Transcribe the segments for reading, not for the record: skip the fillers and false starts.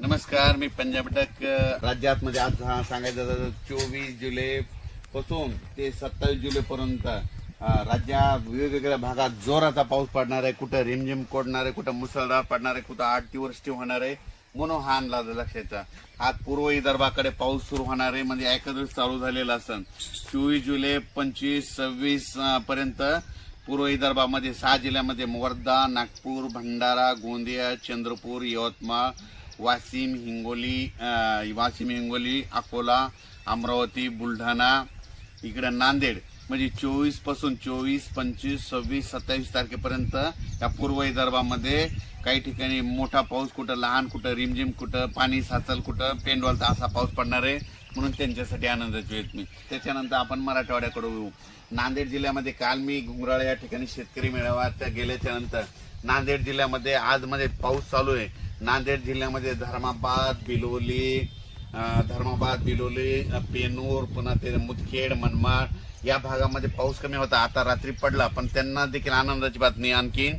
नमस्कार, मी पंजाब टक राज्यात मध्ये आज सांगायचं झालं 24 जुलै पासून ते 27 जुलै पर्यंत राज्यात वेगवेगळ्या भागात जोराचा पाऊस पडणार आहे. कुठं रिमझिम पडणार आहे, कुठं मुसळधार पडणार आहे, कुठं 8 दिवस होणार आहे. म्हणून हा अंदाज लक्षाचा. आज पूर्व विदर्भाकडे पाऊस सुरू होणार आहे. म्हणजे एकादश चालू झालेला असन 24 जुलै 25, 26 पर्यंत पूर्व विदर्भामध्ये 6 जिल्ह्यामध्ये वर्धा, नागपूर, भंडारा, गोंदिया, चंद्रपूर, यवतमाळ, वाशिम, हिंगोली, अकोला, अमरावती, बुलढाणा, इकडे नांदेड म्हणजे 24 पासून 24, 25, 26, 27 तारखेपर्यंत या पूर्व विदर्भामध्ये काही ठिकाणी मोठा पाऊस, कुठं लहान, कुठं रिमझिम, कुठं पाणी साचल, कुठं पेंडवालचा असा पाऊस पडणार आहे. म्हणून त्यांच्यासाठी आनंदाची वेळ मी. त्याच्यानंतर आपण मराठवाड्याकडे येऊ. नांदेड जिल्ह्यामध्ये काल मी घुंगराळे या ठिकाणी शेतकरी मेळाव्यात गेल्याच्या नंतर नांदेड जिल्ह्यामध्ये आज मध्ये पाऊस चालू आहे. नांदेड जिल्ह्यामध्ये धर्माबाद, बिलोली, पेनूर, पुन्हा ते मुदखेड, मनमाड या भागामध्ये पाऊस कमी होता. आता रात्री पडला, पण त्यांना देखील आनंदाची बातमी. आणखी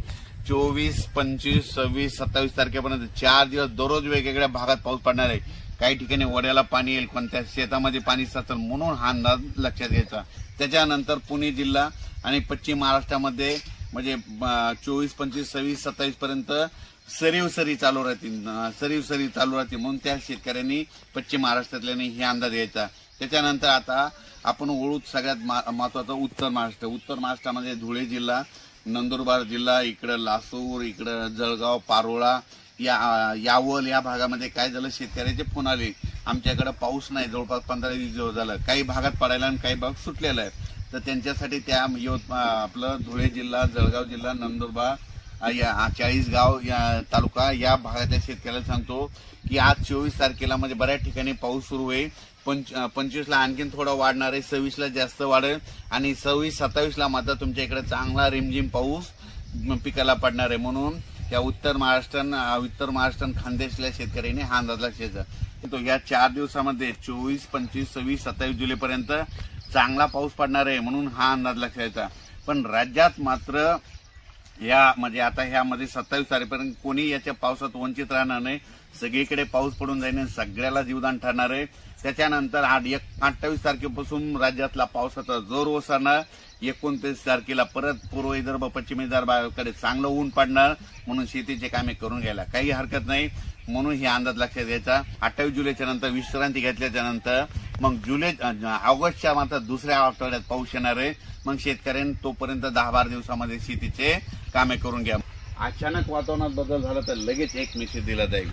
24, 25, 26, 27 तारखेपर्यंत 4 दिवस दररोज वेगवेगळ्या भागात पाऊस पडणार आहे. काही ठिकाणी वड्याला पाणी येईल, पण त्या शेतामध्ये पाणी साचल. म्हणून हा अंदाज लक्षात घ्यायचा. त्याच्यानंतर पुणे जिल्हा आणि पश्चिम महाराष्ट्रामध्ये म्हणजे 24, 25, 26, 27 पर्यंत सरीव सरी चालू राहतील. म्हणून त्या शेतकऱ्यांनी पश्चिम महाराष्ट्रातल्यानी हे अंदाज घ्यायचा. त्याच्यानंतर आता आपण ओळू सगळ्यात महत्वाचं उत्तर महाराष्ट्र. उत्तर महाराष्ट्रामध्ये धुळे जिल्हा, नंदुरबार जिल्हा, इकडं लासूर, इकडं जळगाव, पारोळा, यावल या भागामध्ये काय झालं, शेतकऱ्याचे फोन आले, आमच्याकडे पाऊस नाही, जवळपास 15-20 दिवस झालं, काही भागात पडायला आणि काही भाग सुटलेला आहे. तर त्यांच्यासाठी त्या आपलं धुळे जिल्हा, जळगाव जिल्हा, नंदुरबार, 40गाव या तालुका या भागातल्या शेतकऱ्याला सांगतो की आज 24 तारखेला म्हणजे बऱ्याच ठिकाणी पाऊस सुरू होईल. 25ला आणखीन थोडा वाढणार आहे, 26ला जास्त वाढेल आणि 26, 27ला मात्र तुमच्या इकडे चांगला रिमझिम पाऊस पिकाला पडणार आहे. म्हणून या उत्तर महाराष्ट्र खानदेशल्या शेतकऱ्यांनी हा अंदाज लक्षाचा. तो या 4 दिवसामध्ये 24, 25, 26, 27 जुलैपर्यंत चांगला पाऊस पडणार आहे. म्हणून हा अंदाज लक्षाचा. पण राज्यात मात्र या म्हणजे आता ह्यामध्ये 27 तारखेपर्यंत कोणी याच्या पावसात वंचित राहणार नाही. सगळीकडे पाऊस पडून जाईल आणि सगळ्याला जीवदान ठरणार आहे. त्याच्यानंतर 28 तारखेपासून राज्यातला पावसाचा जोर ओसरणार. 29 तारखेला परत पूर्व विदर्भ, पश्चिम विदर्भाकडे चांगलं ऊन पडणार. म्हणून शेतीचे कामे करून घ्यायला काही हरकत नाही. म्हणून हे अंदाज लक्षात घ्यायचा. 28 जुलैच्या नंतर विश्रांती घेतल्याच्या नंतर मग ऑगस्टच्या मात्र दुसऱ्या आठवड्यात पाऊस येणार आहे. मग शेतकऱ्यांनी तोपर्यंत 10-12 दिवसामध्ये शेतीचे कामे करून घ्या. अचानक वातावरणात बदल झाला तर लगेच एक मेसेज दिला जाईल.